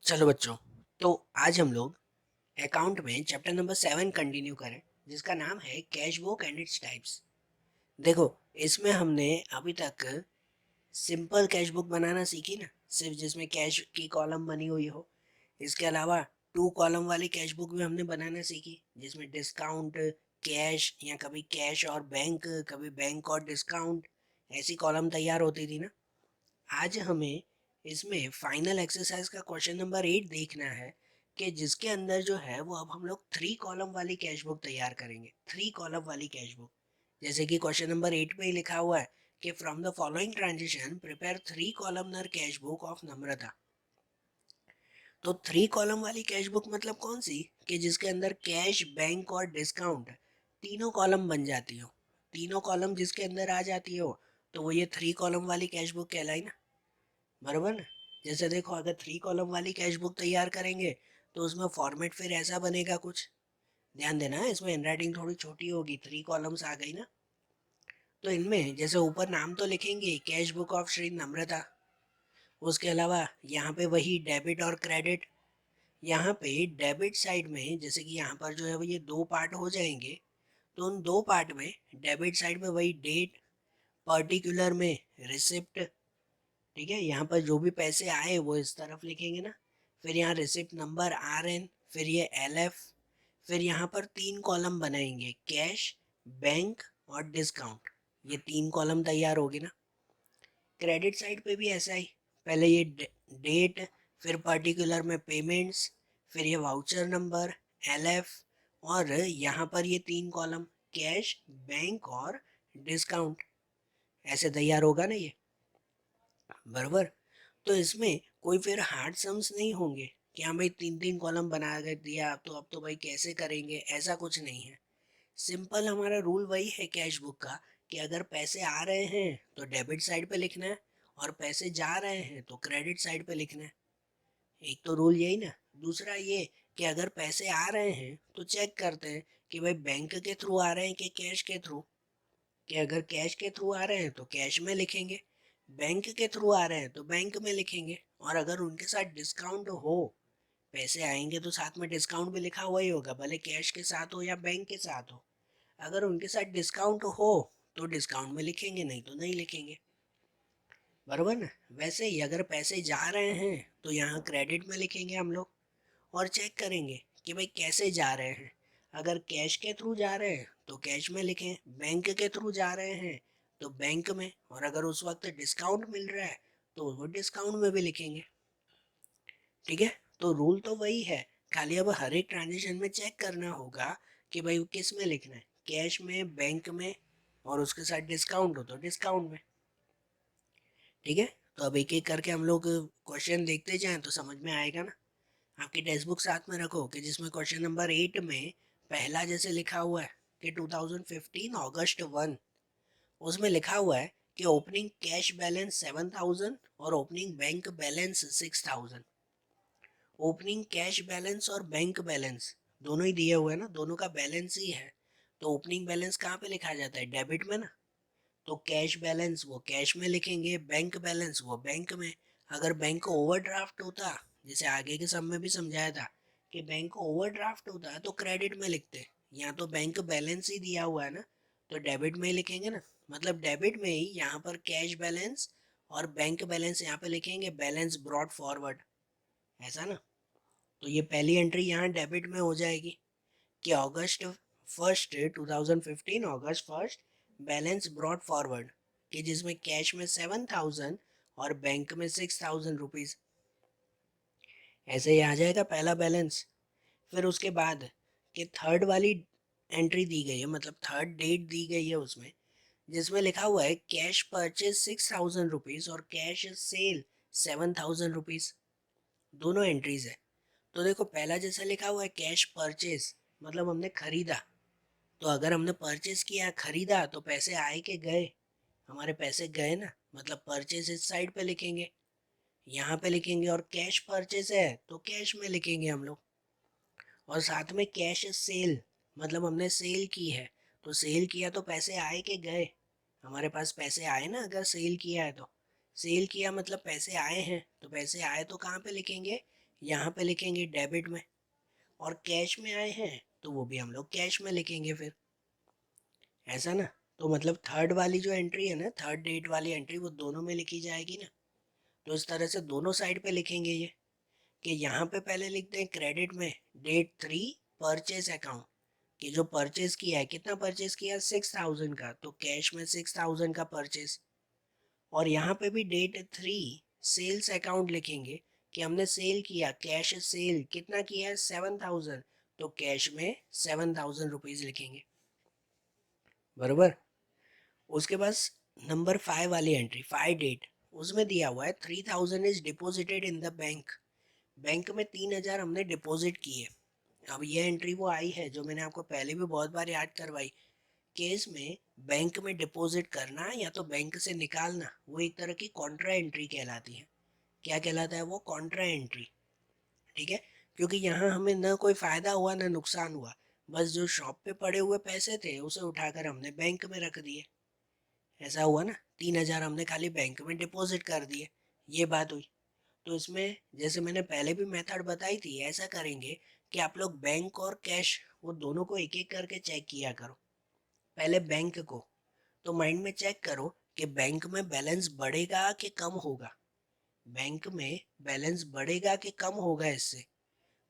चलो बच्चों, तो आज हम लोग अकाउंट में चैप्टर नंबर 7 कंटिन्यू करें, जिसका नाम है cash book and its types. देखो, इसमें हमने अभी तक सिंपल कैश बुक बनाना सीखी ना, सिर्फ जिसमें कैश की कॉलम बनी हुई हो। इसके अलावा 2 कॉलम वाली कैश बुक भी हमने बनाना सीखी, जिसमें डिस्काउंट, कैश या कभी कैश और बैंक, कभी बैंक और डिस्काउंट, ऐसी कॉलम तैयार होती थी ना। आज हमें इसमें फाइनल एक्सरसाइज का क्वेश्चन नंबर 8 देखना है, कि जिसके अंदर जो है वो अब हम लोग 3 कॉलम वाली कैश बुक तैयार करेंगे। 3 कॉलम वाली कैश बुक, जैसे कि क्वेश्चन नंबर 8 में ही लिखा हुआ है कि from the following transition prepare 3 columnar cash book of Namrata. तो 3 कॉलम वाली कैश बुक मतलब कौन सी, कि जिसके अंदर कैश, बैंक और डिस्काउंट तीनों कॉलम बन जाती हो। तीनों कॉलम जिसके अंदर आ जाती हो तो वो ये 3 कॉलम वाली कैश बुक कहलाई ना। बराबर ना। जैसे देखो, अगर 3 कॉलम वाली कैश बुक तैयार करेंगे तो उसमें फॉर्मेट फिर ऐसा बनेगा कुछ। ध्यान देना है, इसमें हैंडराइटिंग थोड़ी छोटी होगी, 3 कॉलम्स आ गई ना। तो इनमें जैसे ऊपर नाम तो लिखेंगे कैश बुक ऑफ श्री नम्रता, उसके अलावा यहाँ पे वही डेबिट और क्रेडिट। यहाँ पे डेबिट साइड में जैसे कि यहाँ पर जो है वो ये 2 पार्ट हो जाएंगे, तो उन 2 पार्ट में डेबिट साइड में वही डेट, पर्टिकुलर में रिसिप्ट। ठीक है, यहाँ पर जो भी पैसे आए वो इस तरफ लिखेंगे ना। फिर यहाँ रिसिप्ट नंबर RN, फिर ये LF, फिर यहाँ पर 3 कॉलम बनाएंगे, कैश, बैंक और डिस्काउंट। ये 3 कॉलम तैयार होगी ना। क्रेडिट साइड पे भी ऐसा ही, पहले ये डेट, फिर पर्टिकुलर में पेमेंट्स, फिर ये वाउचर नंबर, LF, और यहाँ पर ये 3 कॉलम, कैश, बैंक और डिस्काउंट। ऐसे तैयार होगा ना ये। बराबर। तो इसमें कोई फिर हार्ड सम्स नहीं होंगे कि हाँ भाई 3 3 कॉलम बना के दिया तो अब तो भाई कैसे करेंगे, ऐसा कुछ नहीं है। सिंपल हमारा रूल वही है कैश बुक का, कि अगर पैसे आ रहे हैं तो डेबिट साइड पे लिखना है, और पैसे जा रहे हैं तो क्रेडिट साइड पे लिखना है। एक तो रूल यही ना। दूसरा ये कि अगर पैसे आ रहे हैं तो चेक करते हैं कि भाई बैंक के थ्रू आ रहे हैं कि कैश के थ्रू। कि अगर कैश के थ्रू आ रहे हैं तो कैश में लिखेंगे, बैंक के थ्रू आ रहे हैं तो बैंक में लिखेंगे। और अगर उनके साथ डिस्काउंट हो, पैसे आएंगे तो साथ में डिस्काउंट भी लिखा हुआ ही होगा, भले कैश के साथ हो या बैंक के साथ हो। अगर उनके साथ डिस्काउंट हो तो डिस्काउंट में लिखेंगे, नहीं तो नहीं लिखेंगे। बराबर ना। वैसे ही अगर पैसे जा रहे हैं तो यहाँ क्रेडिट में लिखेंगे हम लोग, और चेक करेंगे कि भाई कैसे जा रहे हैं। अगर कैश के थ्रू जा रहे हैं तो कैश में लिखें, बैंक के थ्रू जा रहे हैं तो बैंक में, और अगर उस वक्त डिस्काउंट मिल रहा है तो वो डिस्काउंट में भी लिखेंगे। ठीक है, तो रूल तो वही है, खाली अब हर एक ट्रांजेक्शन में चेक करना होगा कि भाई किस में लिखना है, कैश में, बैंक में, और उसके साथ डिस्काउंट हो तो डिस्काउंट में। ठीक है, तो अब एक एक करके हम लोग क्वेश्चन देखते जाएं तो समझ में आएगा ना। आपकी टेक्स्ट बुक साथ में रखो, कि जिसमें क्वेश्चन नंबर 8 में पहला जैसे लिखा हुआ है कि 2015 अगस्त 1, उसमें लिखा हुआ है कि ओपनिंग कैश बैलेंस 7,000 और opening bank balance 6,000। Opening cash balance और बैंक बैलेंस दोनों ही दिए हुए हैं ना, दोनों का बैलेंस ही है। तो ओपनिंग बैलेंस कहाँ पे लिखा जाता है, डेबिट में ना। तो कैश बैलेंस वो कैश में लिखेंगे, बैंक बैलेंस वो बैंक में। अगर बैंक को ओवरड्राफ्ट होता, जैसे आगे के सब में भी समझाया था कि बैंक को ओवरड्राफ्ट होता तो क्रेडिट में लिखते। यहाँ तो बैंक बैलेंस ही दिया हुआ है ना, तो डेबिट में ही लिखेंगे ना। मतलब डेबिट में ही यहाँ पर कैश बैलेंस और बैंक बैलेंस यहाँ पे लिखेंगे, बैलेंस ब्रॉड फॉरवर्ड, ऐसा ना। तो ये पहली एंट्री यहाँ डेबिट में हो जाएगी कि अगस्त 1 2015 बैलेंस ब्रॉड फॉरवर्ड, कि जिसमें कैश में 7,000 और बैंक में 6,000 रुपीज। ऐसे ही आ जाएगा पहला बैलेंस। फिर उसके बाद कि थर्ड वाली एंट्री दी गई है, मतलब थर्ड डेट दी गई है उसमें, जिसमें लिखा हुआ है कैश परचेज 6,000 रुपीज और कैश सेल 7,000 रुपीज। दोनों एंट्रीज है। तो देखो, पहला जैसा लिखा हुआ है कैश परचेज, मतलब हमने खरीदा। तो अगर हमने परचेज किया, खरीदा, तो पैसे आए के गए, हमारे पैसे गए ना, मतलब परचेज इस साइड पे लिखेंगे, यहाँ पे लिखेंगे। और कैश परचेज है तो कैश में लिखेंगे हम लोग। और साथ में कैश सेल, मतलब हमने सेल की है, तो सेल किया तो पैसे आए के गए, हमारे पास पैसे आए ना अगर सेल किया है तो। सेल किया मतलब पैसे आए हैं, तो पैसे आए तो कहाँ पे लिखेंगे, यहाँ पे लिखेंगे डेबिट में, और कैश में आए हैं तो वो भी हम लोग कैश में लिखेंगे फिर, ऐसा ना। तो मतलब थर्ड वाली जो एंट्री है ना, थर्ड डेट वाली एंट्री, वो दोनों में लिखी जाएगी ना। तो इस तरह से दोनों साइड पे लिखेंगे ये, कि यहाँ पे पहले लिखते हैं क्रेडिट में डेट 3 परचेज अकाउंट, कि जो परचेज किया है, कितना परचेज किया, 6000 का, तो कैश में 6000 का परचेज। और यहाँ पे भी डेट 3 सेल्स अकाउंट लिखेंगे, कि हमने सेल किया, कैश सेल कितना किया है, 7000, तो कैश में 7000 रुपीज लिखेंगे, बरोबर। उसके पास नंबर 5 वाली एंट्री, 5 डेट, उसमें दिया हुआ है 3000 is deposited in the bank, bank में 3000 हमने डिपॉजिट किए। अब ये एंट्री वो आई है जो मैंने आपको पहले भी बहुत बार याद करवाई, केस में बैंक में डिपॉजिट करना या तो बैंक से निकालना, वो एक तरह की कॉन्ट्रा एंट्री कहलाती है। क्या कहलाता है वो, कॉन्ट्रा एंट्री, ठीक है। क्योंकि यहाँ हमें ना कोई फायदा हुआ ना नुकसान हुआ, बस जो शॉप पे पड़े हुए पैसे थे उसे उठाकर हमने बैंक में रख दिए, ऐसा हुआ ना। 3000 हमने खाली बैंक में डिपॉजिट कर दिए, ये बात हुई। तो इसमें जैसे मैंने पहले भी मेथड बताई थी, ऐसा करेंगे कि आप लोग बैंक और कैश वो दोनों को एक एक करके चेक किया करो। पहले बैंक को, तो माइंड में चेक करो कि बैंक में बैलेंस बढ़ेगा कि कम होगा, बैंक में बैलेंस बढ़ेगा कि कम होगा इससे।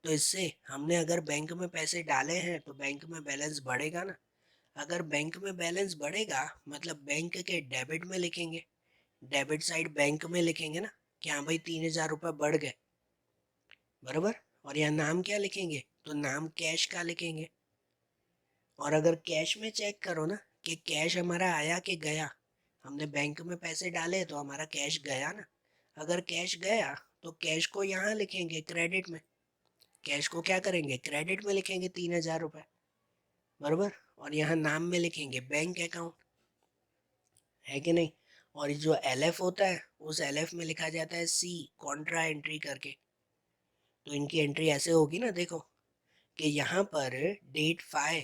तो इससे हमने अगर बैंक में पैसे डाले हैं तो बैंक में बैलेंस बढ़ेगा ना। अगर बैंक में बैलेंस बढ़ेगा मतलब बैंक के डेबिट में लिखेंगे, डेबिट साइड बैंक में लिखेंगे ना, कि हाँ भाई 3000 रुपये बढ़ गए, बराबर। और यहाँ नाम क्या लिखेंगे, तो नाम कैश का लिखेंगे। और अगर कैश में चेक करो ना कि कैश हमारा आया कि गया, हमने बैंक में पैसे डाले तो हमारा कैश गया ना। अगर कैश गया तो कैश को यहाँ लिखेंगे क्रेडिट में, कैश को क्या करेंगे, क्रेडिट में लिखेंगे 3000 रुपये, बराबर। और यहाँ नाम में लिखेंगे बैंक अकाउंट, है कि नहीं। और जो एल एफ होता है उस एल एफ में लिखा जाता है सी, कॉन्ट्रा एंट्री करके। तो इनकी एंट्री ऐसे होगी ना, देखो कि यहाँ पर डेट 5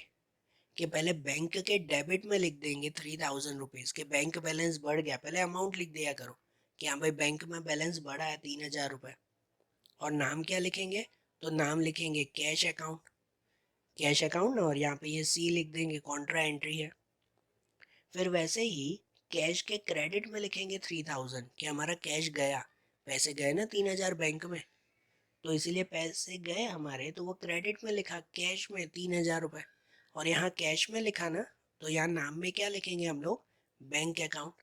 के पहले बैंक के डेबिट में लिख देंगे 3000 रुपीज के, बैंक बैलेंस बढ़ गया, पहले अमाउंट लिख दिया करो कि हाँ भाई बैंक में बैलेंस बढ़ा है 3000 रुपये। और नाम क्या लिखेंगे, तो नाम लिखेंगे कैश अकाउंट, कैश अकाउंट, और यहाँ पे ये सी लिख देंगे, कॉन्ट्रा एंट्री है। फिर वैसे ही कैश के क्रेडिट में लिखेंगे 3000, कि हमारा कैश गया, पैसे गए ना 3000 बैंक में, तो इसीलिए पैसे गए हमारे, तो वो क्रेडिट में लिखा, कैश में 3000 रुपये। और यहाँ कैश में लिखा ना, तो यहाँ नाम में क्या लिखेंगे हम लोग, बैंक अकाउंट।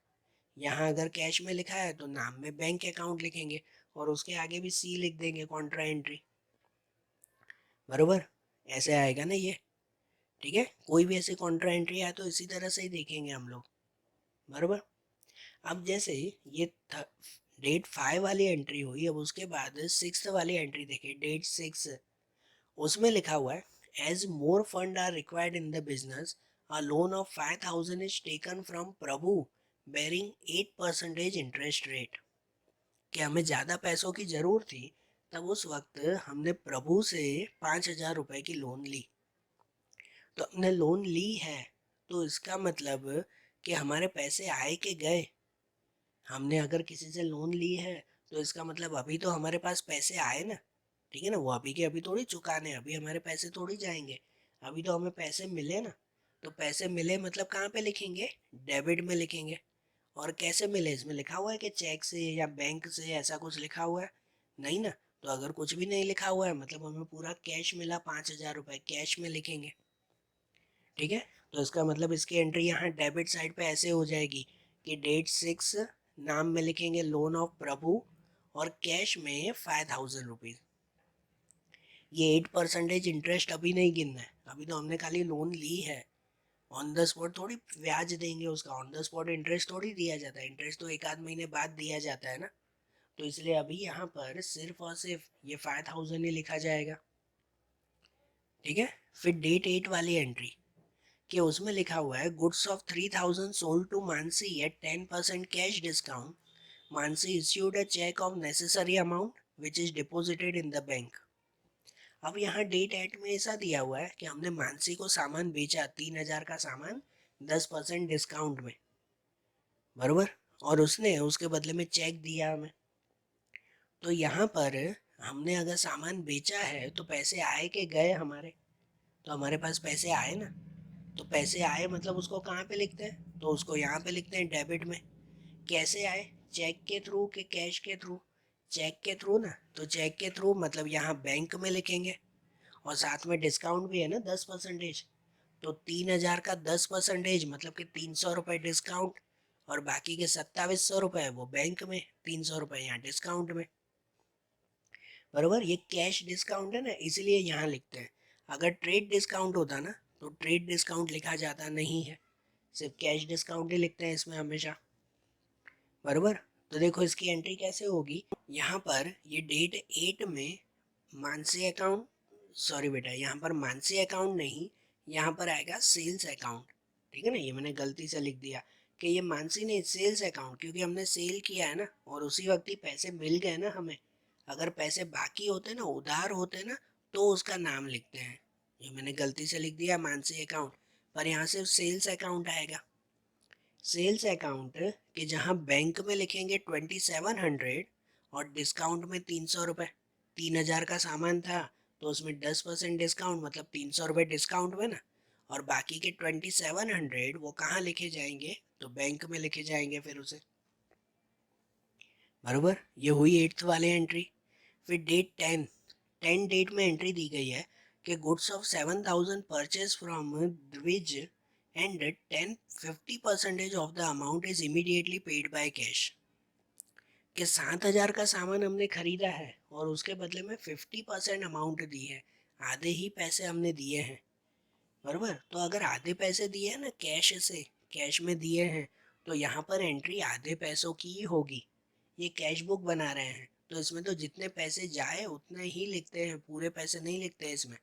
यहाँ अगर कैश में लिखा है तो नाम में बैंक अकाउंट लिखेंगे, और उसके आगे भी सी लिख देंगे, कॉन्ट्रा एंट्री, बरोबर। ऐसे आएगा ना ये, ठीक है। कोई भी ऐसी कॉन्ट्रा एंट्री आए तो इसी तरह से ही देखेंगे हम लोग, बरोबर। अब जैसे ये डेट 5 वाली एंट्री हुई, अब उसके बाद 6 वाली एंट्री देखिए, डेट 6, उसमें लिखा हुआ है as more fund are required in the business, a loan of 5000 is taken from Prabhu bearing 8% interest rate. कि हमें ज़्यादा पैसों की ज़रूरत थी, तब उस वक्त हमने प्रभु से 5000 रुपये की लोन ली। तो हमने लोन ली है, तो इसका मतलब कि हमारे पैसे आए के गए। हमने अगर किसी से लोन ली है तो इसका मतलब अभी तो हमारे पास पैसे आए ना, ठीक है ना। वो अभी के अभी थोड़ी चुकाने, अभी हमारे पैसे थोड़ी जाएंगे, अभी तो हमें पैसे मिले ना। तो पैसे मिले मतलब कहाँ पे लिखेंगे, डेबिट में लिखेंगे। और कैसे मिले, इसमें लिखा हुआ है कि चेक से या बैंक से, ऐसा कुछ लिखा हुआ है नहीं ना। तो अगर कुछ भी नहीं लिखा हुआ है मतलब हमें पूरा कैश मिला, 5000 रुपये कैश में लिखेंगे, ठीक है। तो इसका मतलब इसकी एंट्री यहाँ डेबिट साइड पे ऐसे हो जाएगी कि डेट 6, नाम में लिखेंगे लोन ऑफ प्रभु, और कैश में 5000 रुपीज। ये 8% इंटरेस्ट अभी नहीं गिनना है, अभी तो हमने खाली लोन ली है। ऑन द स्पॉट थोड़ी ब्याज देंगे उसका, ऑन द स्पॉट इंटरेस्ट थोड़ी दिया जाता है, इंटरेस्ट तो एक आध महीने बाद दिया जाता है ना। तो इसलिए अभी यहाँ पर सिर्फ और सिर्फ ये 5000 ही लिखा जाएगा, ठीक है। फिर डेट 8 वाली एंट्री, कि उसमें लिखा हुआ है goods of 3000 sold to Mansi at 10% cash discount, Mansi issued a cheque of necessary amount which is deposited in the bank. अब यहाँ डेट एट में ऐसा दिया हुआ है कि हमने मानसी को सामान बेचा, 3000 का सामान 10% डिस्काउंट में, बरोबर। और उसने उसके बदले में चेक दिया हमें। तो यहाँ पर हमने अगर सामान बेचा है तो पैसे आए के गए हमारे, तो हमारे पास पैसे आए ना, तो पैसे आए मतलब उसको कहाँ पे लिखते हैं, तो उसको यहाँ पे लिखते हैं डेबिट में। कैसे आए, चेक के थ्रू कि कैश के थ्रू, चेक के थ्रू ना, तो चेक के थ्रू मतलब यहाँ बैंक में लिखेंगे, और साथ में डिस्काउंट भी है ना 10%, तो 3,000 का 10% मतलब कि 300 रुपये डिस्काउंट, और बाकी के 2700 रुपये वो बैंक में, 300 रुपये यहाँ डिस्काउंट में। बरोबर, ये कैश डिस्काउंट है ना, इसलिए यहाँ लिखते हैं। अगर ट्रेड डिस्काउंट होता ना तो ट्रेड डिस्काउंट लिखा जाता नहीं है, सिर्फ कैश डिस्काउंट ही लिखते हैं इसमें हमेशा। बरोबर, तो देखो इसकी एंट्री कैसे होगी। यहाँ पर ये डेट 8 में मानसी अकाउंट, सॉरी बेटा यहाँ पर मानसी अकाउंट नहीं, यहाँ पर आएगा सेल्स अकाउंट। ठीक है ना, ये मैंने गलती से लिख दिया कि ये मानसी नहीं, सेल्स अकाउंट, क्योंकि हमने सेल किया है ना और उसी वक्त ही पैसे मिल गए ना हमें। अगर पैसे बाकी होते ना, उधार होते ना, तो उसका नाम लिखते हैं। ये मैंने गलती से लिख दिया मानसी अकाउंट, पर यहाँ सिर्फ सेल्स अकाउंट आएगा। सेल्स अकाउंट के जहाँ बैंक में लिखेंगे 2700 और डिस्काउंट में 300 रुपये, 3,000 का सामान था तो उसमें 10% डिस्काउंट मतलब 300 रुपये डिस्काउंट में ना, और बाकी के 2700 वो कहाँ लिखे जाएंगे, तो बैंक में लिखे जाएंगे फिर उसे। बरोबर, ये हुई 8th वाले एंट्री। फिर डेट 10 डेट में एंट्री दी गई है कि गुड्स ऑफ 7,000 परचेज फ्रॉम द्विज and 50% of the amount is immediately paid by cash. कि 7,000 का सामान हमने खरीदा है और उसके बदले में 50% अमाउंट दी है, आधे ही पैसे हमने दिए हैं। बरोबर, तो अगर आधे पैसे दिए हैं ना कैश से, कैश में दिए हैं, तो यहाँ पर एंट्री आधे पैसों की ही होगी। ये कैश बुक बना रहे हैं तो इसमें तो जितने पैसे जाए उतने ही लिखते हैं, पूरे पैसे नहीं लिखते इसमें।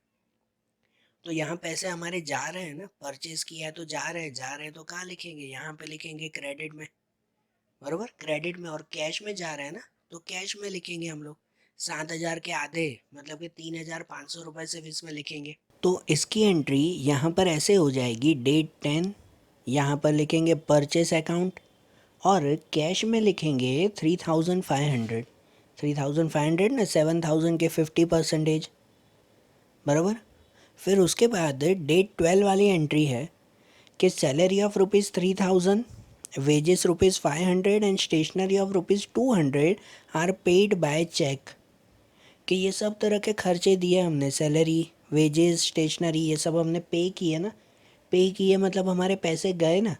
तो यहाँ पैसे हमारे जा रहे हैं ना, परचेज किया है तो जा रहे हैं, जा रहे हैं तो कहाँ लिखेंगे, यहाँ पे लिखेंगे क्रेडिट में। बरोबर, क्रेडिट में, और कैश में जा रहे हैं ना तो कैश में लिखेंगे हम लोग। 7,000 के आधे मतलब कि 3,500 रुपये सिर्फ इसमें लिखेंगे। तो इसकी एंट्री यहाँ पर ऐसे हो जाएगी, डेट 10, यहाँ पर लिखेंगे परचेस अकाउंट, और कैश में लिखेंगे 3,500, 3,500 ना, 7,000 के 50%। बराबर, फिर उसके बाद डेट 12 वाली एंट्री है कि salary of ₹3,000, wages ₹500 and stationery of ₹200 are paid by cheque. कि ये सब तरह के खर्चे दिए हमने, सैलरी, वेजेस, स्टेशनरी, ये सब हमने पे किए ना। पे किए मतलब हमारे पैसे गए ना,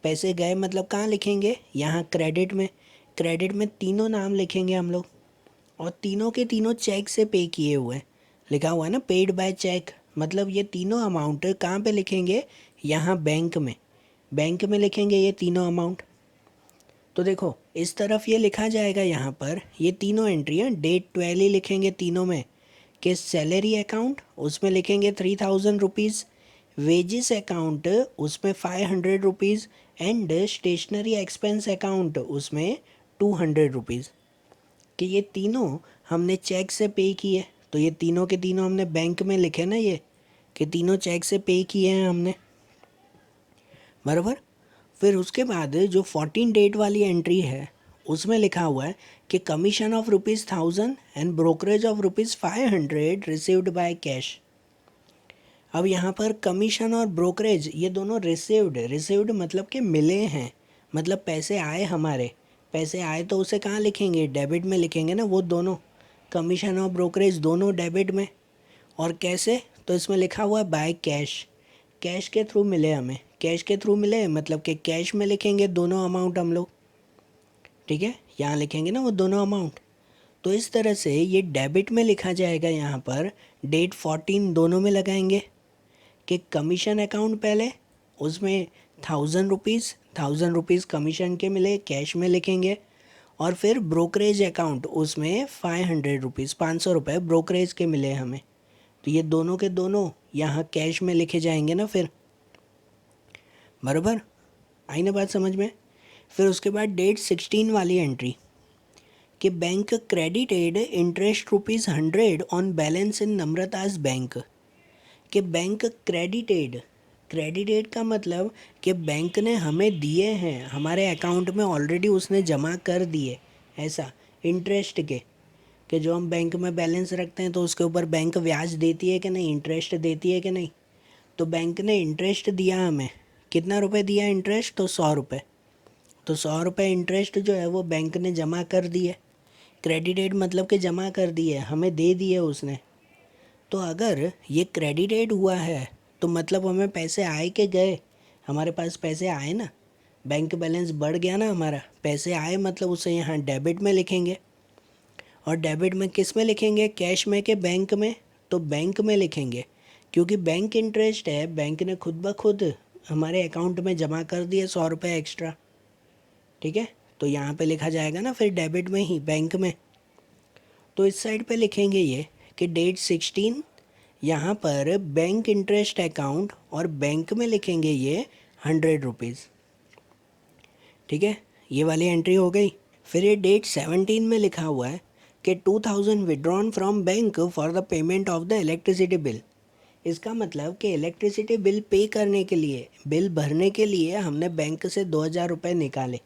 पैसे गए मतलब कहाँ लिखेंगे, यहाँ क्रेडिट में। क्रेडिट में तीनों नाम लिखेंगे हम लोग, और तीनों के तीनों चेक से पे किए हुए हैं, लिखा हुआ है ना पेड बाय चेक। मतलब ये तीनों अमाउंट कहाँ पे लिखेंगे, यहाँ बैंक में, बैंक में लिखेंगे ये तीनों अमाउंट। तो देखो इस तरफ ये लिखा जाएगा, यहाँ पर ये तीनों एंट्री हैं, डेट 12 ही लिखेंगे तीनों में, कि सैलरी अकाउंट उसमें लिखेंगे 3,000 रुपीज़, वेजेस अकाउंट उसमें 500 rupees, and stationery expense account उसमें 200 रुपीज़। कि ये तीनों हमने चेक से पे किए, तो ये तीनों के तीनों हमने बैंक में लिखे ना, ये कि तीनों चेक से पे किए हैं हमने। बराबर, फिर उसके बाद जो 14 डेट वाली एंट्री है उसमें लिखा हुआ है कि commission of ₹1,000 and brokerage of ₹500 received by cash. अब यहाँ पर कमीशन और ब्रोकरेज ये दोनों रिसीव्ड, रिसीव्ड मतलब कि मिले हैं, मतलब पैसे आए हमारे, पैसे आए तो उसे कहाँ लिखेंगे, डेबिट में लिखेंगे ना वो दोनों, कमीशन और ब्रोकरेज दोनों डेबिट में। और कैसे, तो इसमें लिखा हुआ है बाय कैश, कैश के थ्रू मिले हमें, कैश के थ्रू मिले मतलब कि कैश में लिखेंगे दोनों अमाउंट हम लोग। ठीक है, यहाँ लिखेंगे ना वो दोनों अमाउंट। तो इस तरह से ये डेबिट में लिखा जाएगा, यहाँ पर डेट 14 दोनों में लगाएंगे कि कमीशन अकाउंट पहले, उसमें 1,000 रुपीज़, 1,000 रुपीज़ कमीशन के मिले कैश में लिखेंगे, और फिर ब्रोकरेज अकाउंट उसमें 500 रुपीज़, 500 रुपये ब्रोकरेज के मिले हमें, तो ये दोनों के दोनों यहाँ कैश में लिखे जाएंगे ना फिर। बराबर, आई ना बात समझ में। फिर उसके बाद डेट 16 वाली एंट्री कि bank credited interest ₹100 on balance in Namrata's bank. कि बैंक क्रेडिटेड, क्रेडिटेड का मतलब कि बैंक ने हमें दिए हैं, हमारे अकाउंट में ऑलरेडी उसने जमा कर दिए, ऐसा इंटरेस्ट के, कि जो हम बैंक में बैलेंस रखते हैं तो उसके ऊपर बैंक ब्याज देती है कि नहीं, इंटरेस्ट देती है कि नहीं। तो बैंक ने इंटरेस्ट दिया हमें, कितना रुपए दिया इंटरेस्ट, तो 100 रुपये। तो 100 रुपये इंटरेस्ट जो है वो बैंक ने जमा कर दिए, क्रेडिटेड मतलब कि जमा कर दिए, हमें दे दिए उसने। तो अगर ये क्रेडिटेड हुआ है तो मतलब हमें पैसे आए के गए, हमारे पास पैसे आए ना, बैंक बैलेंस बढ़ गया ना हमारा, पैसे आए मतलब उसे यहाँ डेबिट में लिखेंगे। और डेबिट में किस में लिखेंगे, कैश में के बैंक में, तो बैंक में लिखेंगे, क्योंकि बैंक इंटरेस्ट है, बैंक ने खुद ब खुद हमारे अकाउंट में जमा कर दिए 100 रुपये एक्स्ट्रा। ठीक है, तो यहाँ पे लिखा जाएगा ना फिर डेबिट में ही, बैंक में। तो इस साइड पे लिखेंगे ये कि डेट 16, यहाँ पर बैंक इंटरेस्ट अकाउंट, और बैंक में लिखेंगे ये 100 रुपीज़। ठीक है, ये वाली एंट्री हो गई। फिर ये डेट 17 में लिखा हुआ है कि 2000 withdrawn from bank for the payment of the electricity bill. इसका मतलब कि इलेक्ट्रिसिटी बिल पे करने के लिए, बिल भरने के लिए हमने बैंक से 2000 रुपये निकाले।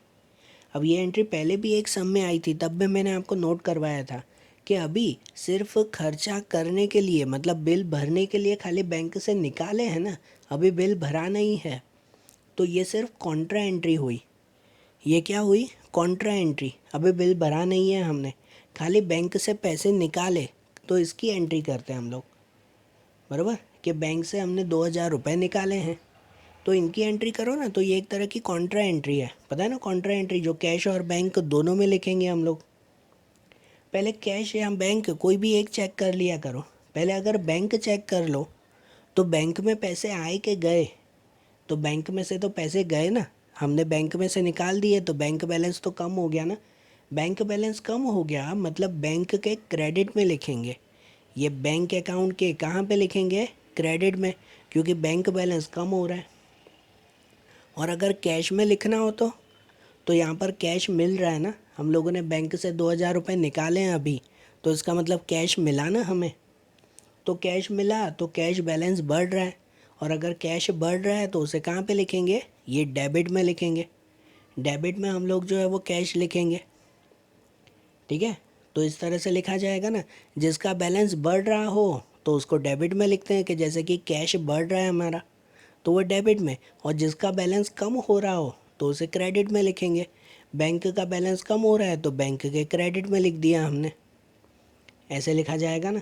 अब ये एंट्री पहले भी एक सम में आई थी, तब भी मैंने आपको नोट करवाया था कि अभी सिर्फ खर्चा करने के लिए, मतलब बिल भरने के लिए खाली बैंक से निकाले हैं ना, अभी बिल भरा नहीं है। तो ये सिर्फ कॉन्ट्रा एंट्री हुई। ये क्या हुई, कॉन्ट्रा एंट्री। अभी बिल भरा नहीं है हमने, खाली बैंक से पैसे निकाले, तो इसकी एंट्री करते हैं हम लोग, बराबर, कि बैंक से हमने 2000 रुपये निकाले हैं। तो इनकी एंट्री करो ना, तो ये एक तरह की कॉन्ट्रा एंट्री है, पता है ना, कॉन्ट्रा एंट्री जो कैश और बैंक दोनों में लिखेंगे हम लोग। पहले कैश या बैंक कोई भी एक चेक कर लिया करो। पहले अगर बैंक चेक कर लो तो बैंक में पैसे आए के गए, तो बैंक में से तो पैसे गए ना, हमने बैंक में से निकाल दिए, तो बैंक बैलेंस तो कम हो गया ना। बैंक बैलेंस कम हो गया मतलब बैंक के क्रेडिट में लिखेंगे। ये बैंक अकाउंट के कहाँ पे लिखेंगे, क्रेडिट में, क्योंकि बैंक बैलेंस कम हो रहा है। और अगर कैश में लिखना हो तो यहाँ पर कैश मिल रहा है ना, हम लोगों ने बैंक से 2000 रुपये निकाले हैं अभी, तो इसका मतलब कैश मिला ना हमें। तो कैश मिला तो कैश बैलेंस बढ़ रहा है, और अगर कैश बढ़ रहा है तो उसे कहाँ पे लिखेंगे, ये डेबिट में लिखेंगे। डेबिट में हम लोग जो है वो कैश लिखेंगे। ठीक है, तो इस तरह से लिखा जाएगा ना, जिसका बैलेंस बढ़ रहा हो तो उसको डेबिट में लिखते हैं, कि जैसे कि कैश बढ़ रहा है हमारा तो वो डेबिट में, और जिसका बैलेंस कम हो रहा हो तो उसे क्रेडिट में लिखेंगे। बैंक का बैलेंस कम हो रहा है तो बैंक के क्रेडिट में लिख दिया हमने, ऐसे लिखा जाएगा ना।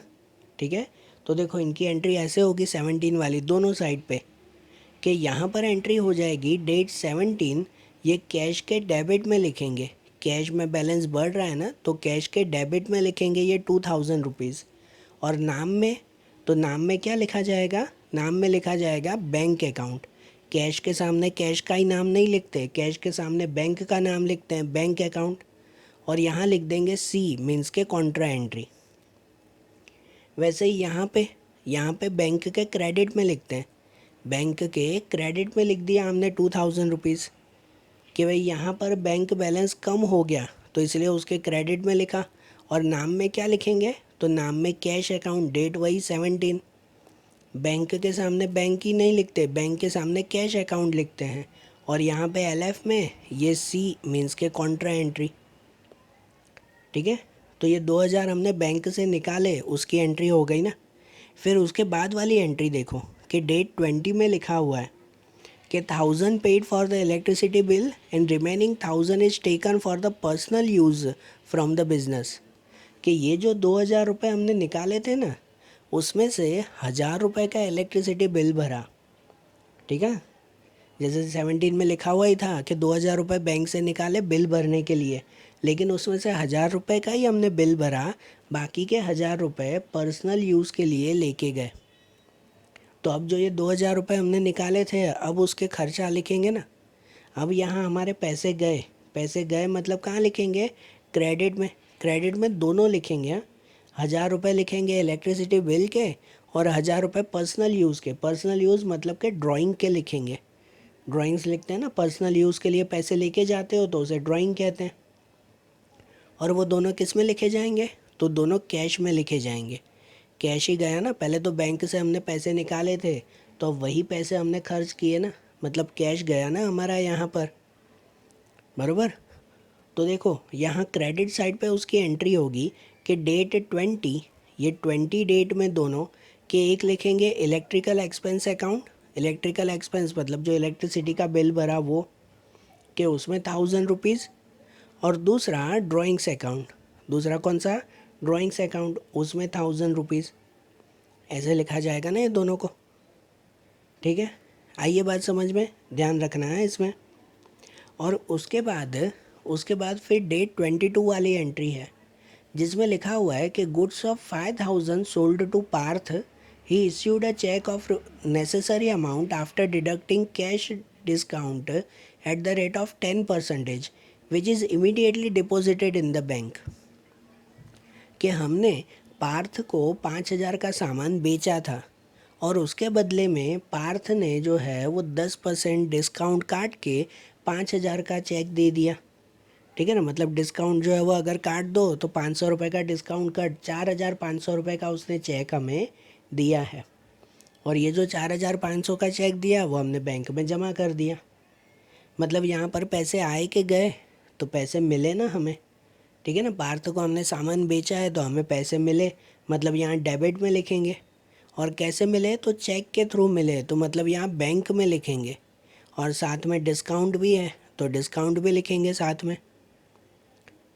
ठीक है, तो देखो इनकी एंट्री ऐसे होगी 17 वाली दोनों साइड पे, कि यहाँ पर एंट्री हो जाएगी डेट 17, ये कैश के डेबिट में लिखेंगे, कैश में बैलेंस बढ़ रहा है ना, तो कैश के डेबिट में लिखेंगे ये 2000 रुपीज़। और नाम में, तो नाम में क्या लिखा जाएगा, नाम में लिखा जाएगा बैंक अकाउंट। कैश के सामने कैश का ही नाम नहीं लिखते, कैश के सामने बैंक का नाम लिखते हैं, बैंक अकाउंट। और यहाँ लिख देंगे सी, मीन्स के कॉन्ट्रा एंट्री। वैसे ही यहाँ पे बैंक के क्रेडिट में लिखते हैं, बैंक के क्रेडिट में लिख दिया हमने 2000 रुपीज़, कि भाई यहाँ पर बैंक बैलेंस कम हो गया तो इसलिए उसके क्रेडिट में लिखा। और नाम में क्या लिखेंगे, तो नाम में कैश अकाउंट, डेट वही 17। बैंक के सामने बैंक ही नहीं लिखते, बैंक के सामने कैश अकाउंट लिखते हैं। और यहाँ पे एलएफ में ये सी, मीन्स के कॉन्ट्रा एंट्री। ठीक है, तो ये 2000 हमने बैंक से निकाले, उसकी एंट्री हो गई ना। फिर उसके बाद वाली एंट्री देखो कि डेट 20 में लिखा हुआ है कि 1000 paid for the electricity bill and remaining 1000 is taken for the personal use from the business. कि ये जो 2000 रुपये हमने निकाले थे ना, उसमें से 1000 रुपये का इलेक्ट्रिसिटी बिल भरा। ठीक है, जैसे 17 में लिखा हुआ ही था कि 2000 रुपये बैंक से निकाले बिल भरने के लिए, लेकिन उसमें से 1000 रुपये का ही हमने बिल भरा, बाकी के 1000 रुपये पर्सनल यूज़ के लिए लेके गए। तो अब जो ये 2000 रुपये हमने निकाले थे, अब उसके खर्चा लिखेंगे ना। अब यहाँ हमारे पैसे गए, पैसे गए मतलब कहाँ लिखेंगे, क्रेडिट में। क्रेडिट में दोनों लिखेंगे, हाँ, 1000 रुपये लिखेंगे इलेक्ट्रिसिटी बिल के, और 1000 रुपये पर्सनल यूज़ के। पर्सनल यूज़ मतलब के ड्राइंग के लिखेंगे, ड्राइंग्स लिखते हैं ना, पर्सनल यूज़ के लिए पैसे लेके जाते हो तो उसे ड्राइंग कहते हैं। और वो दोनों किस में लिखे जाएंगे, तो दोनों कैश में लिखे जाएंगे। कैश ही गया ना, पहले तो बैंक से हमने पैसे निकाले थे तो अब वही पैसे हमने खर्च किए ना, मतलब कैश गया ना हमारा यहाँ पर, बराबर। तो देखो यहाँ क्रेडिट साइड पे उसकी एंट्री होगी कि डेट 20, ये 20 डेट में दोनों के एक लिखेंगे electrical expense account, electrical expense मतलब जो इलेक्ट्रिसिटी का बिल भरा वो, कि उसमें 1000 रुपीज़, और दूसरा ड्राइंग्स अकाउंट, दूसरा कौन सा, ड्राइंग्स अकाउंट, उसमें 1000 रुपीज़। ऐसे लिखा जाएगा ना ये दोनों को, ठीक है। आइए बात समझ में, ध्यान रखना है इसमें। और उसके बाद फिर डेट 22 वाली एंट्री है, जिसमें लिखा हुआ है कि goods of 5000 sold to Parth, he issued a cheque of necessary amount after deducting cash discount at the rate of 10% which is immediately deposited in the bank. कि हमने पार्थ को 5000 का सामान बेचा था और उसके बदले में पार्थ ने जो है वो 10% डिस्काउंट काट के 5000 का चेक दे दिया, ठीक है ना। मतलब डिस्काउंट जो है वो अगर काट दो तो 500 रुपये का डिस्काउंट कट 4500 रुपये का उसने चेक हमें दिया है। और ये जो 4500 का चेक दिया वो हमने बैंक में जमा कर दिया। मतलब यहाँ पर पैसे आए कि गए, तो पैसे मिले ना हमें, ठीक है ना। पार्थ को हमने सामान बेचा है तो हमें पैसे मिले, मतलब यहाँ डेबिट में लिखेंगे। और कैसे मिले, तो चेक के थ्रू मिले, तो मतलब यहाँ बैंक में लिखेंगे। और साथ में डिस्काउंट भी है तो डिस्काउंट भी लिखेंगे साथ में,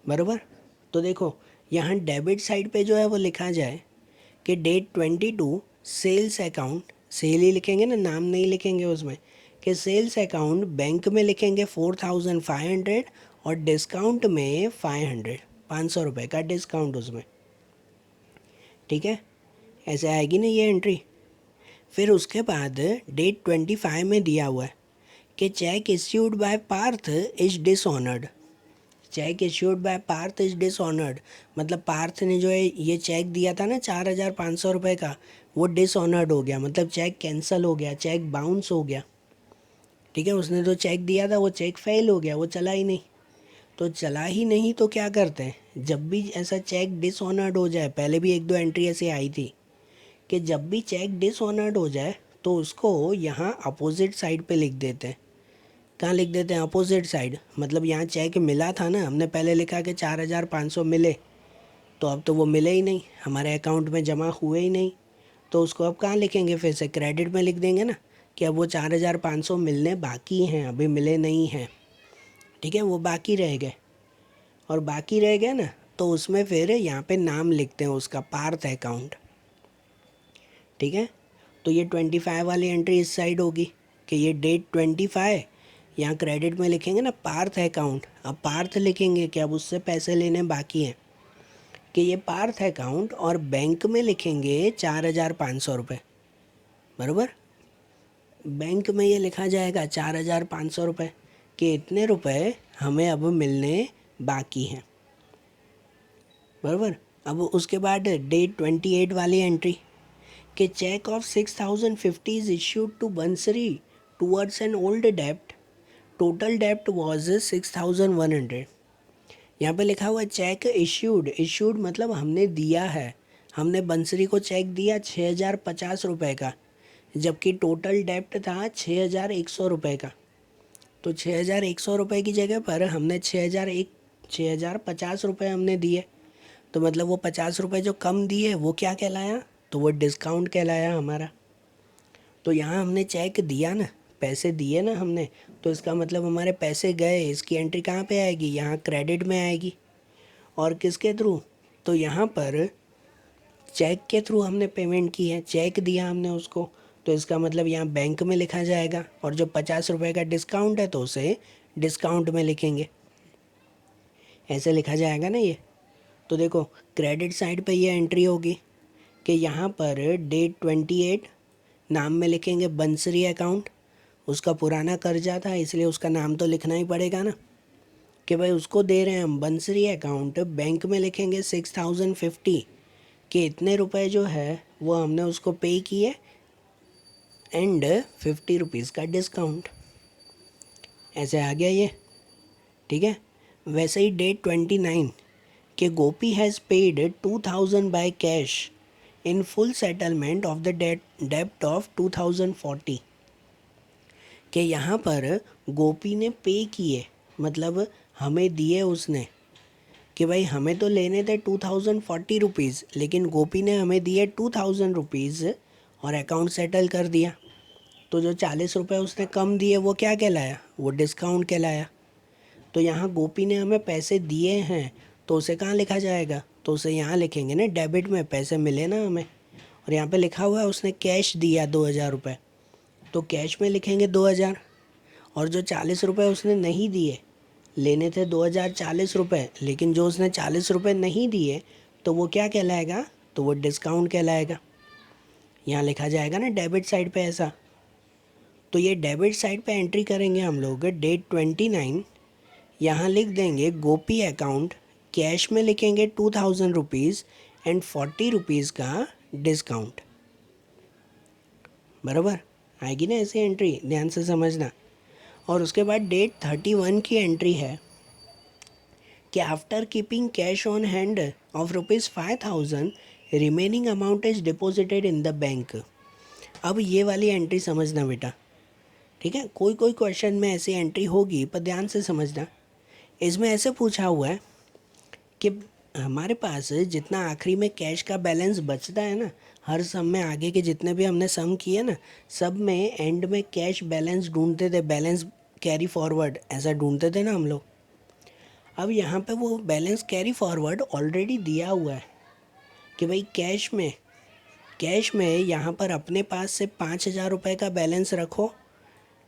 बराबर। तो देखो यहाँ डेबिट साइड पे जो है वो लिखा जाए कि डेट 22 सेल्स अकाउंट, सेल ही लिखेंगे ना, नाम नहीं लिखेंगे उसमें, कि सेल्स अकाउंट बैंक में लिखेंगे 4500 और डिस्काउंट में 500 रुपये का डिस्काउंट उसमें, ठीक है। ऐसे आएगी ना ये एंट्री। फिर उसके बाद डेट 25 में दिया हुआ है कि cheque issued by Parth is dishonoured, cheque issued by Parth is dishonoured, मतलब पार्थ ने जो है ये चेक दिया था ना 4500 रुपये का, वो डिसऑनर्ड हो गया, मतलब चेक कैंसिल हो गया, चेक बाउंस हो गया, ठीक है। उसने जो चेक दिया था वो चेक फेल हो गया, वो चला ही नहीं। तो चला ही नहीं तो क्या करते हैं, जब भी ऐसा चेक डिसऑनर्ड हो जाए, पहले भी एक दो एंट्री ऐसी आई थी कि जब भी चेक डिसऑनर्ड हो जाए तो उसको यहाँ अपोजिट साइड पे लिख देते हैं। कहाँ लिख देते हैं, अपोजिट साइड। मतलब यहाँ चेक मिला था ना, हमने पहले लिखा कि 4500 मिले, तो अब तो वो मिले ही नहीं, हमारे अकाउंट में जमा हुए ही नहीं, तो उसको अब कहाँ लिखेंगे, फिर से क्रेडिट में लिख देंगे ना, कि अब वो 4500 मिलने बाकी हैं, अभी मिले नहीं हैं, ठीक है, वो बाकी रह गए। और बाकी रह गए ना, तो उसमें फिर यहाँ पे नाम लिखते हैं उसका, पार्थ अकाउंट, ठीक है। तो ये 25 वाली एंट्री इस साइड होगी कि ये डेट 25, यहाँ क्रेडिट में लिखेंगे ना पार्थ अकाउंट, अब पार्थ लिखेंगे कि अब उससे पैसे लेने बाकी हैं, कि ये पार्थ अकाउंट, और बैंक में लिखेंगे 4500 रुपये, बराबर। बैंक में ये लिखा जाएगा 4500 रुपये, कि इतने रुपए हमें अब मिलने बाकी हैं, बराबर। अब उसके बाद डेट 28 वाली एंट्री कि check of 6050 is issued to Bansari towards an old dept, total dept was 6100। यहाँ पे लिखा हुआ है चेक इश्यूड, इश्यूड मतलब हमने दिया है, हमने बंसरी को चेक दिया 6050 रुपये का, जबकि टोटल डेप्ट था 6100 रुपये का। तो 6100 रुपये की जगह पर हमने 6050 रुपये हमने दिए, तो मतलब वो 50 रुपये जो कम दिए वो क्या कहलाया, तो वो डिस्काउंट कहलाया हमारा। तो यहाँ हमने चेक दिया ना, पैसे दिए ना हमने, तो इसका मतलब हमारे पैसे गए, इसकी एंट्री कहाँ पे आएगी, यहाँ क्रेडिट में आएगी। और किसके थ्रू, तो यहाँ पर चेक के थ्रू हमने पेमेंट की है, चेक दिया हमने उसको, तो इसका मतलब यहाँ बैंक में लिखा जाएगा। और जो 50 रुपये का डिस्काउंट है तो उसे डिस्काउंट में लिखेंगे, ऐसे लिखा जाएगा ना ये। तो देखो क्रेडिट साइड पे ये एंट्री होगी कि यहाँ पर डेट 28 नाम में लिखेंगे बंसरी अकाउंट, उसका पुराना कर्जा था इसलिए उसका नाम तो लिखना ही पड़ेगा ना, कि भाई उसको दे रहे हैं हम बंसरी अकाउंट। बैंक में लिखेंगे 6050, कि इतने रुपए जो है वो हमने उसको पे किए एंड 50 रुपीज़ का डिस्काउंट, ऐसे आ गया ये, ठीक है। वैसे ही डेट 29 कि Gopi has paid 2000 by cash in full settlement of the डेप्ट ऑफ 2040, कि यहाँ पर गोपी ने पे किए, मतलब हमें दिए उसने कि भाई हमें तो लेने थे 2040 रुपीज़, लेकिन गोपी ने हमें दिए 2000 रुपीज़ और अकाउंट सेटल कर दिया। तो जो 40 रुपये उसने कम दिए वो क्या कहलाया, वो डिस्काउंट कहलाया। तो यहाँ गोपी ने हमें पैसे दिए हैं, तो उसे कहाँ लिखा जाएगा, तो उसे यहाँ लिखेंगे ना डेबिट में, पैसे मिले ना हमें। और यहाँ पे लिखा हुआ है उसने कैश दिया 2000 रुपये, तो कैश में लिखेंगे 2000। और जो 40 रुपये उसने नहीं दिए, लेने थे 2040 रुपये, लेकिन जो उसने 40 रुपये नहीं दिए, तो वो क्या कहलाएगा, तो वो डिस्काउंट कहलाएगा। यहाँ लिखा जाएगा ना डेबिट साइड पे ऐसा। तो ये डेबिट साइड पे एंट्री करेंगे हम लोग डेट 29, यहाँ लिख देंगे गोपी अकाउंट, कैश में लिखेंगे 2000 रुपीज़ एंड 40 रुपीज़ का डिस्काउंट। बराबर आएगी ना ऐसी एंट्री, ध्यान से समझना। और उसके बाद डेट 31 की एंट्री है कि after keeping cash on hand of ₹5000 remaining amount is deposited in the bank. अब ये वाली एंट्री समझना बेटा, ठीक है। कोई कोई क्वेश्चन में ऐसी एंट्री होगी, पर ध्यान से समझना। इसमें ऐसे पूछा हुआ है कि हमारे पास जितना आखिरी में कैश का बैलेंस बचता है ना, हर सम में आगे के जितने भी हमने सम किए ना, सब में एंड में कैश बैलेंस ढूंढते थे, बैलेंस कैरी फॉरवर्ड ऐसा ढूंढते थे ना हम लोग। अब यहाँ पे वो बैलेंस कैरी फॉरवर्ड ऑलरेडी दिया हुआ है कि भाई कैश में यहाँ पर अपने पास से 5000 रुपये का बैलेंस रखो।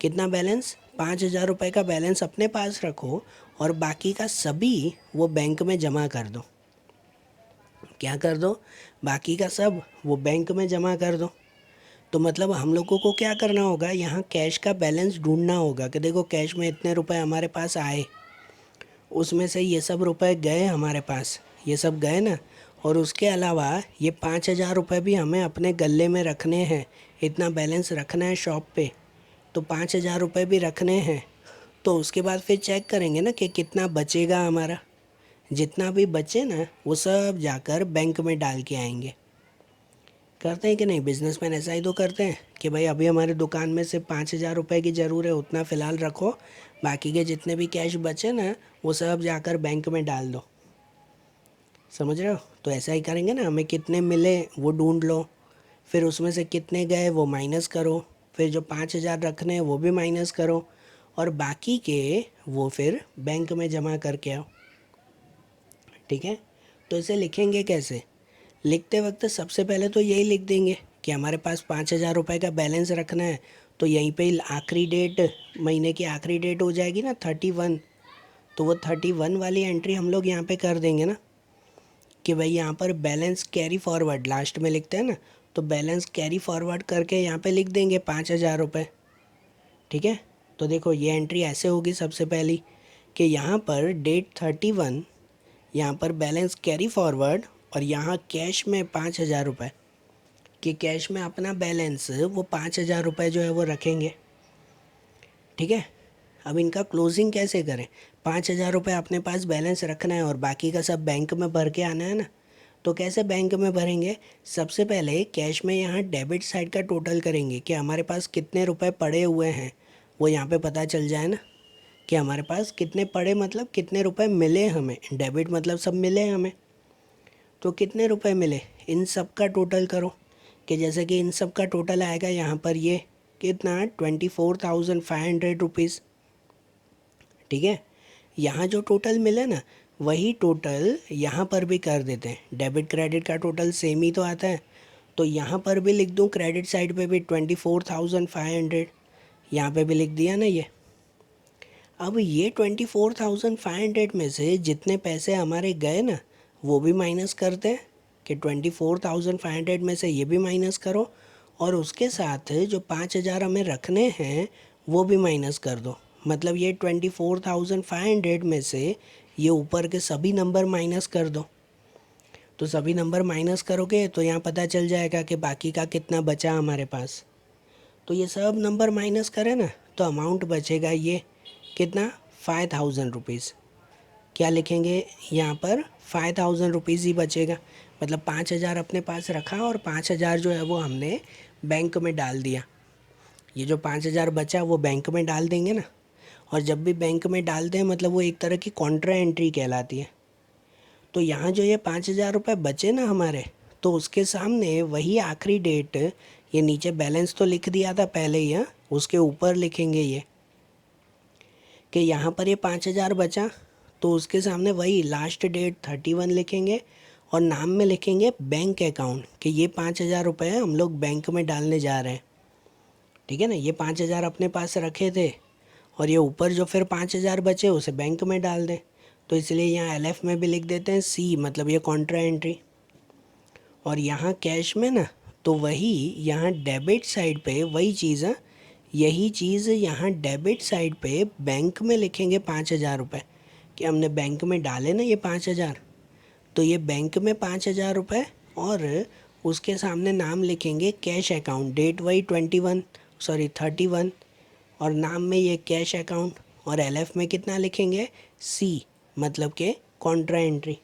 कितना बैलेंस, 5000 रुपये का बैलेंस अपने पास रखो और बाकी का सभी वो बैंक में जमा कर दो। क्या कर दो, बाकी का सब वो बैंक में जमा कर दो। तो मतलब हम लोगों को क्या करना होगा, यहाँ कैश का बैलेंस ढूंढना होगा कि देखो कैश में इतने रुपए हमारे पास आए, उसमें से ये सब रुपए गए हमारे पास, ये सब गए ना। और उसके अलावा ये 5000 रुपये भी हमें अपने गले में रखने हैं, इतना बैलेंस रखना है शॉप पे, तो 5000 रुपये भी रखने हैं। तो उसके बाद फिर चेक करेंगे ना कि कितना बचेगा हमारा। जितना भी बचे ना वो सब जाकर बैंक में डाल के आएंगे। करते हैं कि नहीं, बिजनेसमैन ऐसा ही तो करते हैं कि भाई अभी हमारे दुकान में से 5000 रुपये की ज़रूर है, उतना फ़िलहाल रखो, बाकी के जितने भी कैश बचे ना वो सब जाकर बैंक में डाल दो। समझ रहे हो, तो ऐसा ही करेंगे ना। हमें कितने मिले वो ढूंढ लो, फिर उसमें से कितने गए वो माइनस करो, फिर जो 5000 रखने हैं वो भी माइनस करो, और बाकी के वो फिर बैंक में जमा करके आओ। ठीक है, तो इसे लिखेंगे कैसे, लिखते वक्त सबसे पहले तो यही लिख देंगे कि हमारे पास 5000 रुपये का बैलेंस रखना है। तो यहीं पे आखिरी डेट, महीने की आखिरी डेट हो जाएगी ना 31, तो वो 31 वाली एंट्री हम लोग यहाँ पे कर देंगे ना कि भाई यहाँ पर बैलेंस कैरी फॉरवर्ड लास्ट में लिखते हैं ना, तो बैलेंस कैरी फॉरवर्ड करके यहाँ पे लिख देंगे 5000 रुपये। ठीक है, तो देखो ये एंट्री ऐसे होगी सबसे पहली कि यहाँ पर डेट 31, यहाँ पर बैलेंस कैरी फॉरवर्ड, और यहाँ कैश में 5000 रुपये, कि कैश में अपना बैलेंस वो 5000 रुपये जो है वो रखेंगे। ठीक है, अब इनका क्लोजिंग कैसे करें, 5000 रुपये अपने पास बैलेंस रखना है और बाकी का सब बैंक में भर के आना है ना। तो कैसे बैंक में भरेंगे, सबसे पहले कैश में यहाँ डेबिट साइड का टोटल करेंगे कि हमारे पास कितने रुपए पड़े हुए हैं, वो यहाँ पे पता चल जाए ना कि हमारे पास कितने पड़े, मतलब कितने रुपए मिले हमें, डेबिट मतलब सब मिले हमें। तो कितने रुपए मिले, इन सब का टोटल करो, कि जैसे कि इन सब का टोटल आएगा यहाँ पर ये कितना 24,500 रुपीज़। ठीक है, यहाँ जो टोटल मिले ना वही टोटल यहाँ पर भी कर देते हैं। डेबिट क्रेडिट का टोटल सेम ही तो आता है, तो यहाँ पर भी लिख दूँ क्रेडिट साइड पे भी 24,500, यहाँ पे भी लिख दिया ना ये। अब ये 24,500 में से जितने पैसे हमारे गए ना वो भी माइनस करते हैं कि 24,500 में से ये भी माइनस करो, और उसके साथ जो 5000 हमें रखने हैं वो भी माइनस कर दो। मतलब ये 24,500 में से ये ऊपर के सभी नंबर माइनस कर दो। तो सभी नंबर माइनस करोगे तो यहाँ पता चल जाएगा कि बाकी का कितना बचा हमारे पास। तो ये सब नंबर माइनस करें ना तो अमाउंट बचेगा ये कितना, 5000 रुपीज़। क्या लिखेंगे यहाँ पर, 5000 रुपीज़ ही बचेगा। मतलब 5000 अपने पास रखा और 5000 जो है वो हमने बैंक में डाल दिया। ये जो 5000 बचा वो बैंक में डाल देंगे ना, और जब भी बैंक में डालते हैं मतलब वो एक तरह की कॉन्ट्रा एंट्री कहलाती है। तो यहाँ जो ये 5,000 रुपये बचे ना हमारे, तो उसके सामने वही आखिरी डेट, ये नीचे बैलेंस तो लिख दिया था पहले ही, हाँ, उसके ऊपर लिखेंगे ये कि यहाँ पर ये 5,000 बचा, तो उसके सामने वही लास्ट डेट 31 लिखेंगे और नाम में लिखेंगे बैंक अकाउंट कि ये 5,000 रुपये हम लोग बैंक में डालने जा रहे हैं। ठीक है ना, ये 5,000 अपने पास रखे थे और ये ऊपर जो फिर 5,000 बचे उसे बैंक में डाल दें। तो इसलिए यहाँ LF में भी लिख देते हैं C, मतलब ये कॉन्ट्रा एंट्री। और यहाँ कैश में ना, तो वही यहाँ डेबिट साइड पे वही चीज़ है, यही चीज़ यहाँ डेबिट साइड पे बैंक में लिखेंगे 5,000 रुपये कि हमने बैंक में डाले ना ये 5,000, तो ये बैंक में 5,000 रुपये और उसके सामने नाम लिखेंगे कैश अकाउंट, डेट वही 31 और नाम में ये कैश अकाउंट, और LF में कितना लिखेंगे C, मतलब के कॉन्ट्रा एंट्री।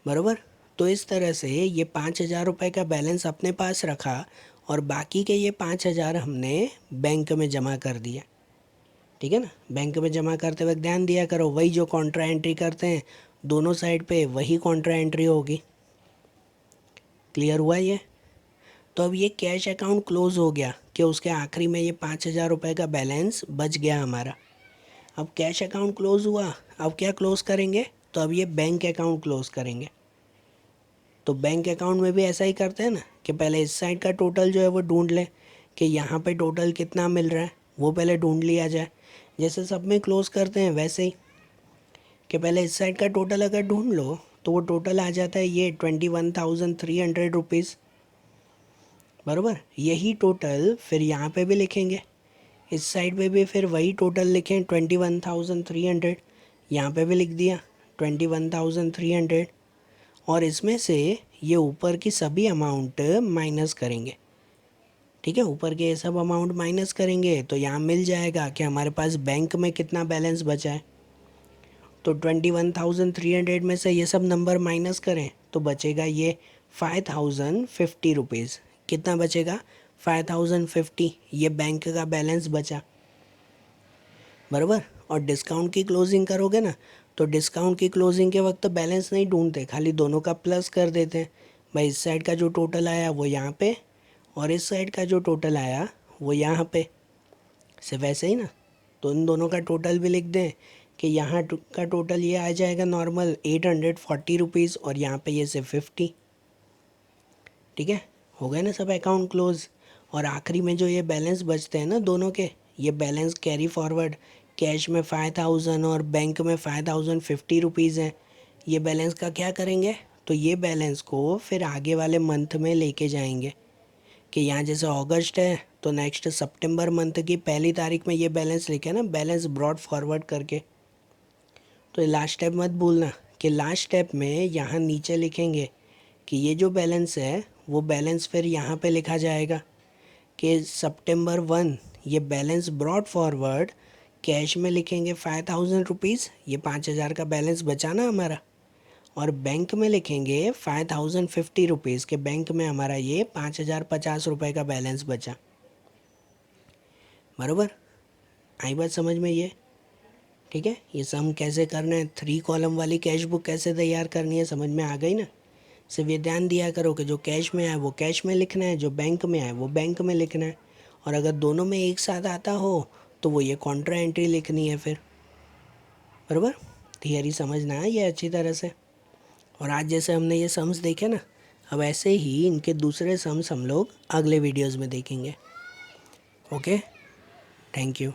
बराबर। तो इस तरह से ये 5,000 रुपये का बैलेंस अपने पास रखा और बाकी के ये 5,000 हमने बैंक में जमा कर दिया। ठीक है ना, बैंक में जमा करते वक्त ध्यान दिया करो, वही जो कॉन्ट्रा एंट्री करते हैं दोनों साइड पे वही कॉन्ट्रा एंट्री होगी। क्लियर हुआ ये? तो अब ये कैश अकाउंट क्लोज़ हो गया कि उसके आखिरी में ये 5,000 रुपये का बैलेंस बच गया हमारा। अब कैश अकाउंट क्लोज़ हुआ, अब क्या क्लोज़ करेंगे? तो अब ये बैंक अकाउंट क्लोज़ करेंगे। तो बैंक अकाउंट में भी ऐसा ही करते हैं ना कि पहले इस साइड का टोटल जो है वो ढूंढ लें कि यहाँ पे टोटल कितना मिल रहा है, वो पहले ढूंढ लिया जाए। जैसे सब में क्लोज़ करते हैं वैसे ही कि पहले इस साइड का टोटल अगर ढूंढ लो तो वो टोटल आ जाता है ये 21,300 रुपीज़। बराबर। यही टोटल फिर यहाँ पे भी लिखेंगे, इस साइड पे भी फिर वही टोटल लिखें 21,300, यहाँ पे भी लिख दिया 21,300 और इसमें से ये ऊपर की सभी अमाउंट माइनस करेंगे। ठीक है, ऊपर के ये सब अमाउंट माइनस करेंगे तो यहाँ मिल जाएगा कि हमारे पास बैंक में कितना बैलेंस बचा है। तो 21,300 में से ये सब नंबर माइनस करें तो बचेगा ये 5,050 रुपीज़। कितना बचेगा? 5,050, ये बैंक का बैलेंस बचा। बराबर। और डिस्काउंट की क्लोजिंग करोगे ना, तो डिस्काउंट की क्लोजिंग के वक्त तो बैलेंस नहीं ढूंढते, खाली दोनों का प्लस कर देते हैं। भाई इस साइड का जो टोटल आया वो यहाँ पे और इस साइड का जो टोटल आया वो यहाँ पे, सिर्फ वैसे ही ना। तो इन दोनों का टोटल भी लिख दें कि यहाँ का टोटल ये आ जाएगा नॉर्मल 840 रुपीज़ और यहाँ पे ये सिर्फ 50। ठीक है, हो गए ना सब अकाउंट क्लोज। और आखिरी में जो ये बैलेंस बचते हैं ना दोनों के, ये बैलेंस कैरी फॉरवर्ड, कैश में 5,000 और बैंक में 5,050 रुपीज़ है। ये बैलेंस का क्या करेंगे? तो ये बैलेंस को फिर आगे वाले मंथ में लेके जाएंगे कि यहाँ जैसे अगस्त है तो नेक्स्ट सितंबर मंथ की पहली तारीख में ये बैलेंस लिखे ना, बैलेंस ब्रॉड फॉरवर्ड करके। तो लास्ट स्टेप मत भूलना कि लास्ट स्टेप में यहाँ नीचे लिखेंगे कि ये जो बैलेंस है वो बैलेंस फिर यहाँ पे लिखा जाएगा कि सितंबर 1 ये बैलेंस ब्रॉड फॉरवर्ड, कैश में लिखेंगे 5,000 रुपीज़, ये 5,000 का बैलेंस बचा ना हमारा, और बैंक में लिखेंगे 5,050 रुपीज़ के बैंक में हमारा ये 5,050 रुपये का बैलेंस बचा। बराबर। आई बात समझ में ये? ठीक है, ये सम कैसे करना है, 3 कॉलम वाली कैश बुक कैसे तैयार करनी है, समझ में आ गई ना। सिर्फ ये ध्यान दिया करो कि जो कैश में आए वो कैश में लिखना है, जो बैंक में आए वो बैंक में लिखना है, और अगर दोनों में एक साथ आता हो तो वो ये कॉन्ट्रा एंट्री लिखनी है फिर। बराबर। थियरी समझना है ये अच्छी तरह से। और आज जैसे हमने ये सम्स देखे ना, अब ऐसे ही इनके दूसरे सम्स हम लोग अगले वीडियोज़ में देखेंगे। Okay, thank you.